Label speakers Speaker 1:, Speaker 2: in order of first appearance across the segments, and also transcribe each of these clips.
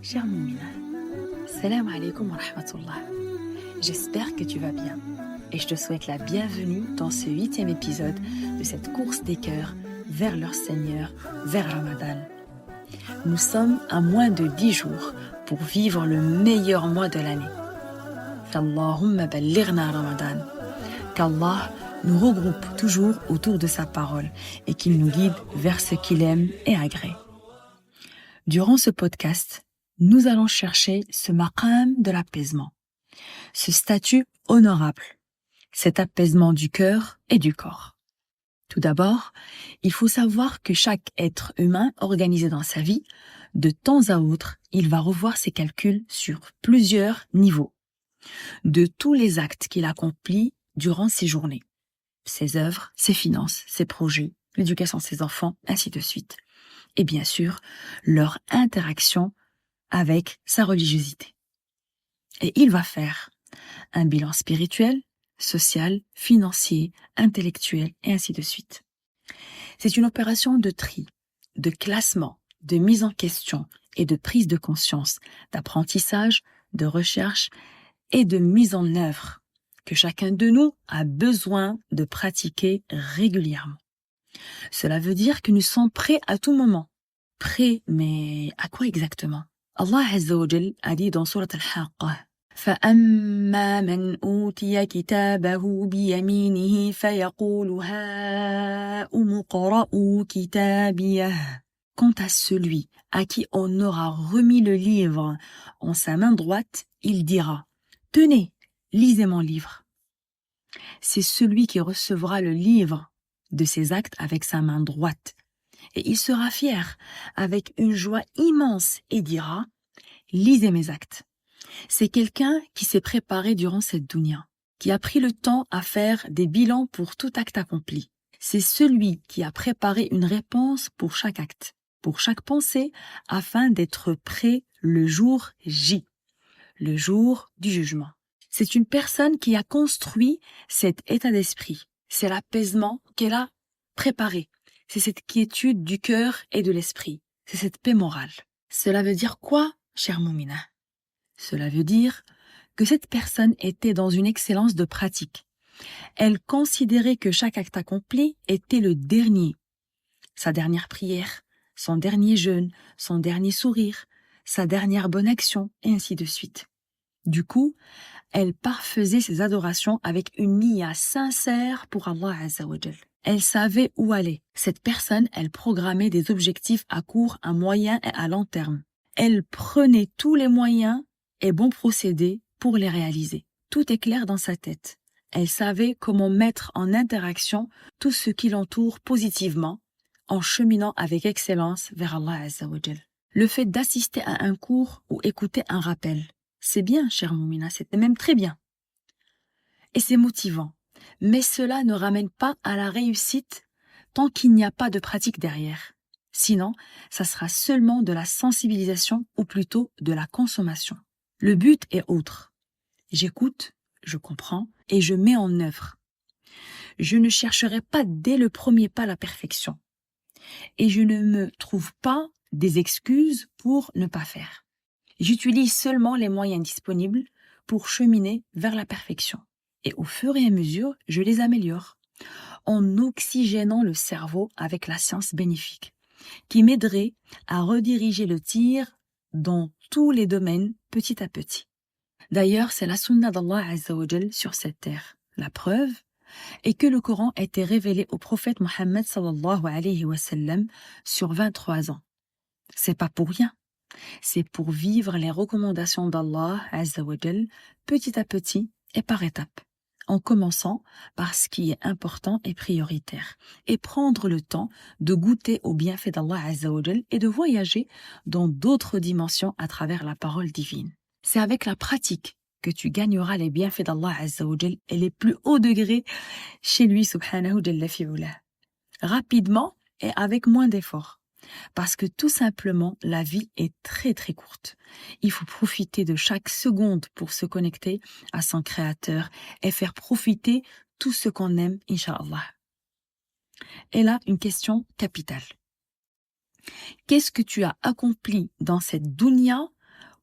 Speaker 1: Cher Moumina, salam alaikum wa rahmatullah. J'espère que tu vas bien et je te souhaite la bienvenue dans ce 8e épisode de cette course des cœurs vers leur Seigneur, vers Ramadan. Nous sommes à moins de 10 jours pour vivre le meilleur mois de l'année. Allahumma ballighna Ramadan. Qu'Allah nous regroupe toujours autour de sa parole et qu'il nous guide vers ce qu'il aime et agrée. Durant ce podcast, nous allons chercher ce maqam de l'apaisement, ce statut honorable, cet apaisement du cœur et du corps. Tout d'abord, il faut savoir que chaque être humain organisé dans sa vie, de temps à autre, il va revoir ses calculs sur plusieurs niveaux, de tous les actes qu'il accomplit durant ses journées, ses œuvres, ses finances, ses projets, l'éducation de ses enfants, ainsi de suite. Et bien sûr, leur interaction avec sa religiosité. Et il va faire un bilan spirituel, social, financier, intellectuel, et ainsi de suite. C'est une opération de tri, de classement, de mise en question et de prise de conscience, d'apprentissage, de recherche et de mise en œuvre que chacun de nous a besoin de pratiquer régulièrement. Cela veut dire que nous sommes prêts à tout moment. Prêts, mais à quoi exactement? Allah Azza wa Jal a dit dans Surat Al-Haqqah فَأَمَّا مَنْ أُوتِيَ كِتَابَهُ بِيَمِينِهِ فَيَقُولُ هَاؤُمُ اقْرَءُوا كِتَابِيَهْ. Quant à celui à qui on aura remis le livre en sa main droite, il dira « Tenez, lisez mon livre ». C'est celui qui recevra le livre de ses actes avec sa main droite. Et il sera fier, avec une joie immense, et dira « Lisez mes actes ». C'est quelqu'un qui s'est préparé durant cette dunya, qui a pris le temps à faire des bilans pour tout acte accompli. C'est celui qui a préparé une réponse pour chaque acte, pour chaque pensée, afin d'être prêt le jour J, le jour du jugement. C'est une personne qui a construit cet état d'esprit. C'est l'apaisement qu'elle a préparé. C'est cette quiétude du cœur et de l'esprit. C'est cette paix morale. Cela veut dire quoi, cher Moumina? Cela veut dire que cette personne était dans une excellence de pratique. Elle considérait que chaque acte accompli était le dernier. Sa dernière prière, son dernier jeûne, son dernier sourire, sa dernière bonne action, et ainsi de suite. Du coup, elle parfaisait ses adorations avec une niya sincère pour Allah Azza wa Jal. Elle savait où aller. Cette personne, elle programmait des objectifs à court, à moyen et à long terme. Elle prenait tous les moyens et bons procédés pour les réaliser. Tout est clair dans sa tête. Elle savait comment mettre en interaction tout ce qui l'entoure positivement, en cheminant avec excellence vers Allah Azza wa Jal. Le fait d'assister à un cours ou écouter un rappel, c'est bien, cher Moumina, c'est même très bien. Et c'est motivant. Mais cela ne ramène pas à la réussite tant qu'il n'y a pas de pratique derrière. Sinon, ça sera seulement de la sensibilisation ou plutôt de la consommation. Le but est autre. J'écoute, je comprends et je mets en œuvre. Je ne chercherai pas dès le premier pas la perfection. Et je ne me trouve pas des excuses pour ne pas faire. J'utilise seulement les moyens disponibles pour cheminer vers la perfection. Et au fur et à mesure, je les améliore, en oxygénant le cerveau avec la science bénéfique, qui m'aiderait à rediriger le tir dans tous les domaines petit à petit. D'ailleurs, c'est la sunna d'Allah Azza wa Jal sur cette terre. La preuve est que le Coran a été révélé au prophète Mohammed sallallahu alayhi wa sallam sur 23 ans. C'est pas pour rien. C'est pour vivre les recommandations d'Allah Azza wa Jal petit à petit et par étapes, en commençant par ce qui est important et prioritaire, et prendre le temps de goûter aux bienfaits d'Allah Azza wa Jal et de voyager dans d'autres dimensions à travers la parole divine. C'est avec la pratique que tu gagneras les bienfaits d'Allah Azza wa Jal et les plus hauts degrés chez lui subhanahu jalla fi'ula, rapidement et avec moins d'efforts. Parce que tout simplement, la vie est très très courte. Il faut profiter de chaque seconde pour se connecter à son Créateur et faire profiter tout ce qu'on aime, Inch'Allah. Et là, une question capitale. Qu'est-ce que tu as accompli dans cette dunya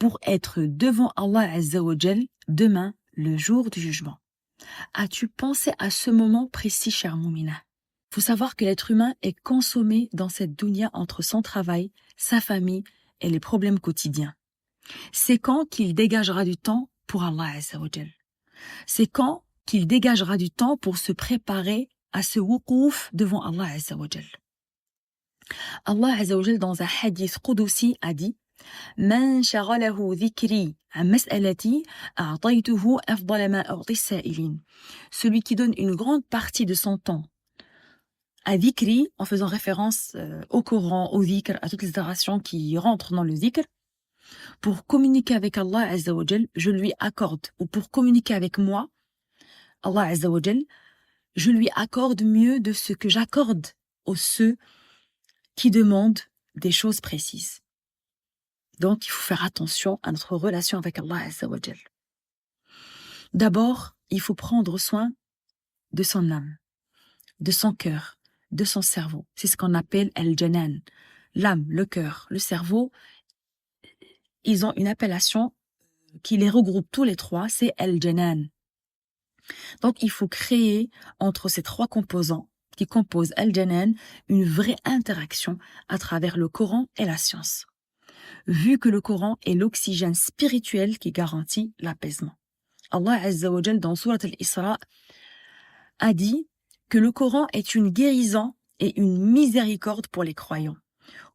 Speaker 1: pour être devant Allah Azza wa Jal demain, le jour du jugement. As-tu pensé à ce moment précis, cher Moumina? Il faut savoir que l'être humain est consommé dans cette dunya entre son travail, sa famille et les problèmes quotidiens. C'est quand qu'il dégagera du temps pour Allah Azza wa Jal. C'est quand qu'il dégagera du temps pour se préparer à ce wuqouf devant Allah Azza wa Jal. Allah Azza wa Jal dans un hadith qudusi a dit من شغله ذكري عن مسألتي أعطيته أفضل ما أعطي السائلين. Celui qui donne une grande partie de son temps à dhikri, en faisant référence au Coran, au dhikr, à toutes les adorations qui rentrent dans le dhikr, pour communiquer avec Allah Azza wa Jal, je lui accorde, ou pour communiquer avec moi, Allah Azza wa Jal, je lui accorde mieux de ce que j'accorde aux ceux qui demandent des choses précises. Donc, il faut faire attention à notre relation avec Allah Azza wa Jal. D'abord, il faut prendre soin de son âme, de son cœur, de son cerveau. C'est ce qu'on appelle al-janan. L'âme, le cœur, le cerveau, ils ont une appellation qui les regroupe tous les trois, c'est al-janan. Donc, il faut créer entre ces trois composants qui composent al-janan une vraie interaction à travers le Coran et la science. Vu que le Coran est l'oxygène spirituel qui garantit l'apaisement. Allah Azza wa Jal dans Surat al-Isra a dit que le Coran est une guérison et une miséricorde pour les croyants.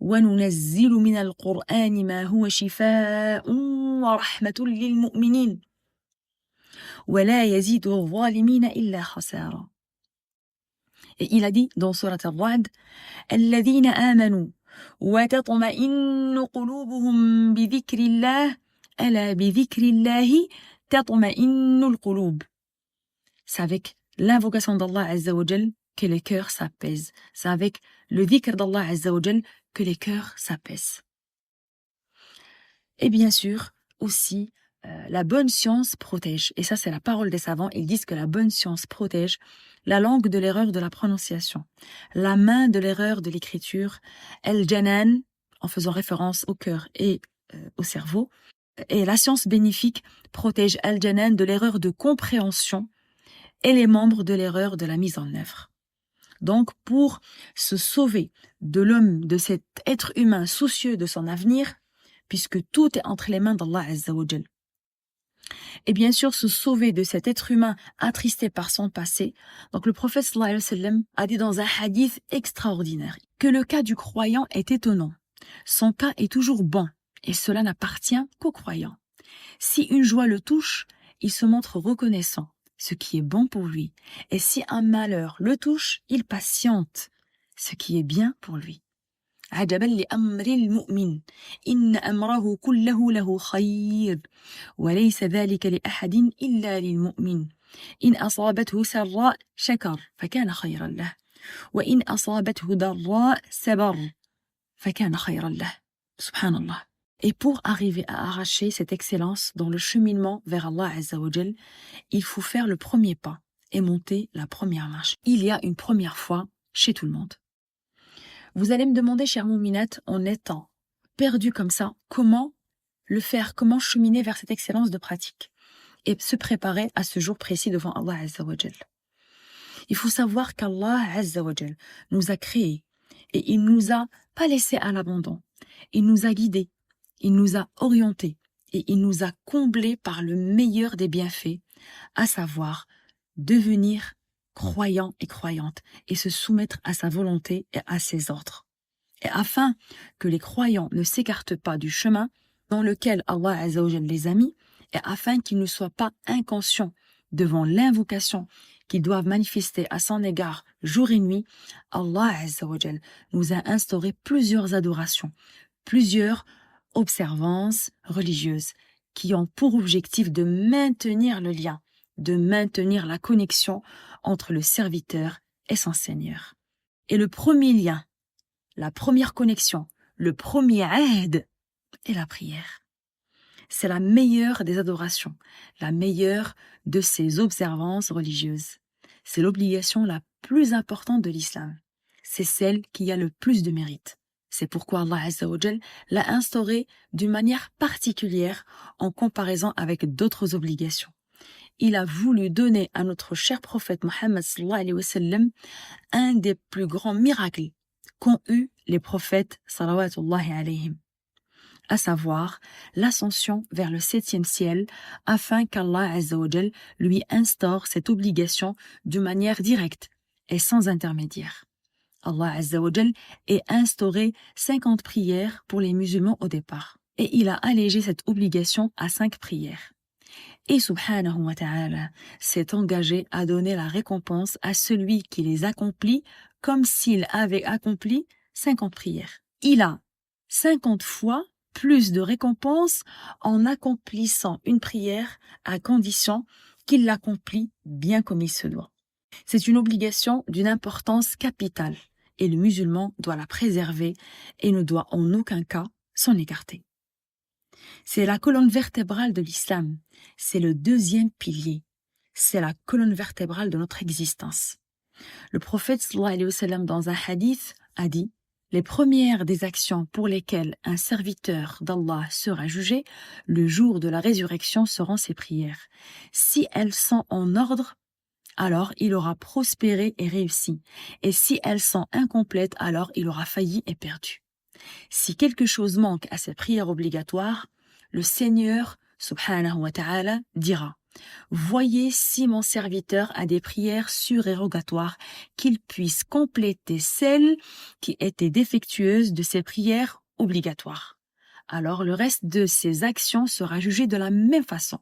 Speaker 1: وَنُنَزِّلُ مِنَ الْقُرْآنِ مَا هُوَ شِفَاءٌ وَرَحْمَةٌ لِلْمُؤْمِنِينَ وَلَا يَزِيدُ الظَّالِمِينَ إِلَّا خَسَارًا. Et il a dit dans Surat al-Ra'd الَّذِينَ آمَنُوا وتطمئن قلوبهم بذكر الله ألا بذكر الله تطمئن القلوب. C'est avec l'invocation d'Allah Azza wa Jal que les cœurs s'apaisent. C'est avec le dhikr d'Allah Azza wa Jal que les cœurs s'apaisent. Et bien sûr, aussi, la bonne science protège. Et ça, c'est la parole des savants. Ils disent que la bonne science protège la langue de l'erreur de la prononciation, la main de l'erreur de l'écriture, el-janan, en faisant référence au cœur et au cerveau. Et la science bénéfique protège el-janan de l'erreur de compréhension et les membres de l'erreur de la mise en œuvre. Donc, pour se sauver de l'homme, de cet être humain soucieux de son avenir, puisque tout est entre les mains d'Allah Azza wa Jal. Et bien sûr, se sauver de cet être humain attristé par son passé. Donc le prophète sallallahu alayhi wa sallam a dit dans un hadith extraordinaire que le cas du croyant est étonnant. Son cas est toujours bon, et cela n'appartient qu'aux croyants. Si une joie le touche, il se montre reconnaissant, ce qui est bon pour lui. Et si un malheur le touche, il patiente, ce qui est bien pour lui. عجبا لأمر المؤمن إن أمره كله له خير وليس ذلك لأحد إلا للمؤمن إن أصابته سراء شكر فكان خيرا له وإن أصابته ضراء صبر فكان خيرا له. Subhanallah. Et pour arriver à arracher cette excellence dans le cheminement vers Allah Azza wa Jal, il faut faire le premier pas et monter la première marche. Il y a une première fois chez tout le monde. Vous allez me demander, chère Mouminat, en étant perdu comme ça, comment le faire, comment cheminer vers cette excellence de pratique et se préparer à ce jour précis devant Allah Azza wa Jal. Il faut savoir qu'Allah Azza wa Jal nous a créés et il nous a pas laissés à l'abandon. Il nous a guidés, il nous a orientés et il nous a comblés par le meilleur des bienfaits, à savoir devenir croyants et croyantes, et se soumettre à sa volonté et à ses ordres. Et afin que les croyants ne s'écartent pas du chemin dans lequel Allah Azza wa Jal les a mis, et afin qu'ils ne soient pas inconscients devant l'invocation qu'ils doivent manifester à son égard jour et nuit, Allah Azza wa Jal nous a instauré plusieurs adorations, plusieurs observances religieuses qui ont pour objectif de maintenir le lien, de maintenir la connexion entre le serviteur et son Seigneur. Et le premier lien, la première connexion, le premier aide est la prière. C'est la meilleure des adorations, la meilleure de ces observances religieuses. C'est l'obligation la plus importante de l'islam. C'est celle qui a le plus de mérite. C'est pourquoi Allah Azza wa Jal l'a instauré d'une manière particulière en comparaison avec d'autres obligations. Il a voulu donner à notre cher prophète Mohammed sallallahu alayhi wa sallam un des plus grands miracles qu'ont eu les prophètes salawatullahi alayhim, à savoir l'ascension vers le 7e ciel afin qu'Allah Azza wa Jal lui instaure cette obligation de manière directe et sans intermédiaire. Allah Azza wa Jal ait instauré 50 prières pour les musulmans au départ et il a allégé cette obligation à 5 prières. Et subhanahu wa ta'ala s'est engagé à donner la récompense à celui qui les accomplit comme s'il avait accompli 50 prières. Il a 50 fois plus de récompense en accomplissant une prière à condition qu'il l'accomplit bien comme il se doit. C'est une obligation d'une importance capitale et le musulman doit la préserver et ne doit en aucun cas s'en écarter. C'est la colonne vertébrale de l'islam, c'est le 2e pilier, c'est la colonne vertébrale de notre existence. Le prophète sallallahu alayhi wa sallam dans un hadith a dit « Les premières des actions pour lesquelles un serviteur d'Allah sera jugé le jour de la résurrection seront ses prières. Si elles sont en ordre, alors il aura prospéré et réussi, et si elles sont incomplètes, alors il aura failli et perdu. Si quelque chose manque à ces prières obligatoires, le Seigneur, subhanahu wa ta'ala, dira « Voyez si mon serviteur a des prières surérogatoires, qu'il puisse compléter celles qui étaient défectueuses de ses prières obligatoires. » Alors le reste de ses actions sera jugé de la même façon.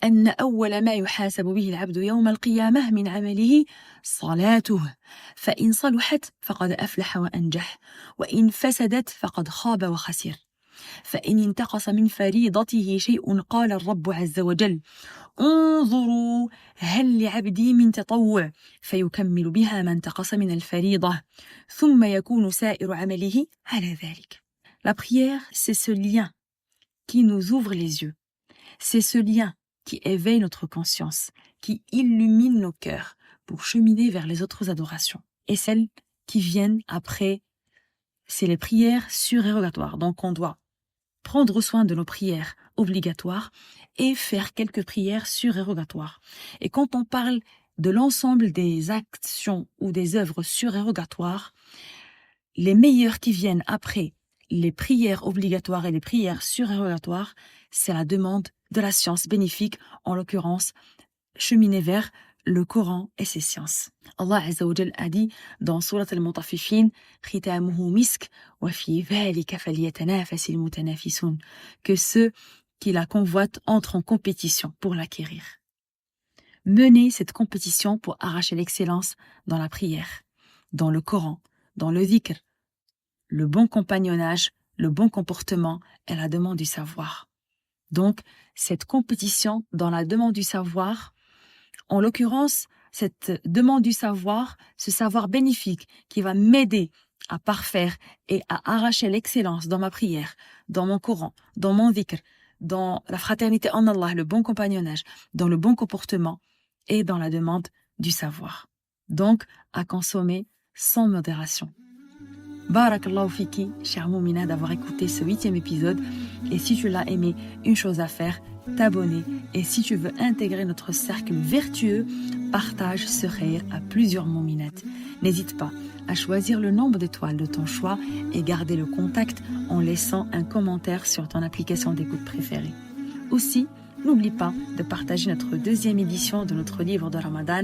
Speaker 1: أن أول ما يحاسب به العبد يوم القيامة من عمله صلاته فإن صلحت فقد أفلح وأنجح وإن فسدت فقد خاب وخسر فإن انتقص من فريضته شيء قال الرب عز وجل انظروا هل لعبدي من تطوع فيكمل بها ما انتقص من الفريضة ثم يكون سائر عمله على ذلك. La prière, c'est ce lien qui nous ouvre les yeux. C'est ce lien qui éveille notre conscience, qui illumine nos cœurs pour cheminer vers les autres adorations. Et celles qui viennent après, c'est les prières surérogatoires. Donc on doit prendre soin de nos prières obligatoires et faire quelques prières surérogatoires. Et quand on parle de l'ensemble des actions ou des œuvres surérogatoires, les meilleures qui viennent après les prières obligatoires et les prières surérogatoires, c'est la demande de la science bénéfique, en l'occurrence, cheminer vers le Coran et ses sciences. Allah Azza wa Jal a dit dans Surat al-Mutaffifin, Khitamuhu misk wa fi dhalika falyatanafasil mutanafisun, que ceux qui la convoitent entrent en compétition pour l'acquérir. Menez cette compétition pour arracher l'excellence dans la prière, dans le Coran, dans le dhikr, le bon compagnonnage, le bon comportement et la demande du savoir. Donc, cette compétition dans la demande du savoir, en l'occurrence, cette demande du savoir, ce savoir bénéfique qui va m'aider à parfaire et à arracher l'excellence dans ma prière, dans mon Coran, dans mon dhikr, dans la fraternité en Allah, le bon compagnonnage, dans le bon comportement et dans la demande du savoir. Donc, à consommer sans modération. Barakallahu fiki, chère Moumina, d'avoir écouté ce 8e épisode. Et si tu l'as aimé, une chose à faire, t'abonner. Et si tu veux intégrer notre cercle vertueux, partage ce khayr à plusieurs Mouminates. N'hésite pas à choisir le nombre d'étoiles de ton choix et garder le contact en laissant un commentaire sur ton application d'écoute préférée. Aussi, n'oublie pas de partager notre 2e édition de notre livre de Ramadan,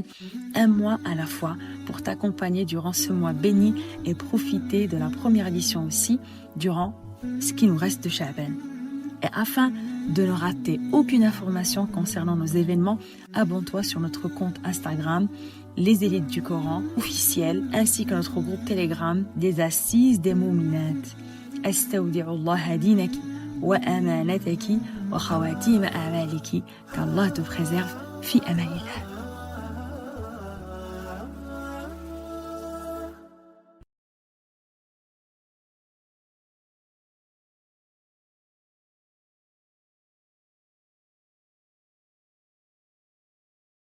Speaker 1: un mois à la fois, pour t'accompagner durant ce mois béni et profiter de la première édition aussi durant ce qui nous reste de Sha'ban. Et afin de ne rater aucune information concernant nos événements, abonne-toi sur notre compte Instagram, Les Élites du Coran officiel, ainsi que notre groupe Telegram des Assises des Mouminat. Astawdi'ullah dinaki wa amanataki wa khawatim a'maliki, qu'Allah te préserve fi amanillah.